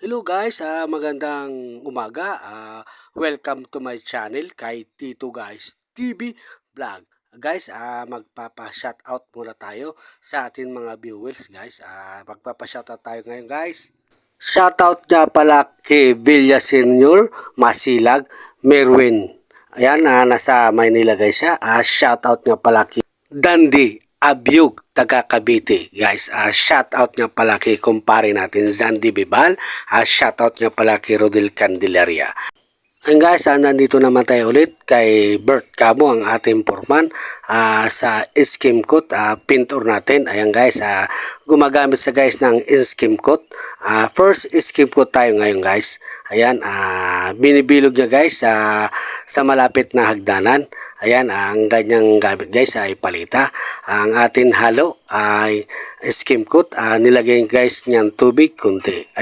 Hello guys, magandang umaga. Welcome to my channel kay Tito Guys TV Vlog. Guys, magpapa-shoutout muna tayo sa ating mga viewers guys. Magpapa-shoutout tayo ngayon guys. Shoutout nga pala kay Villa Senior, Masilag, Merwin. Ayan, nasa Maynila guys siya. Shoutout nga pala kay Dandy Abyug, taga Cavite. Guys, shoutout nga pala kay kumpare natin Zandy Bibal. Shoutout nga pala kay Rodel Candelaria. And guys, nandito naman tayo ulit kay Bert Cabo, ang ating foreman sa skim coat, pintor natin. Ayan guys, gumagamit sa guys ng skim coat. First skim coat tayo ngayon guys. Ayan, binibilog niya guys sa malapit na hagdanan. Ayan, ang ganyang gamit guys ay palita. Ang ating halo ay skim coat, nilagay guys niyang tubig kunti.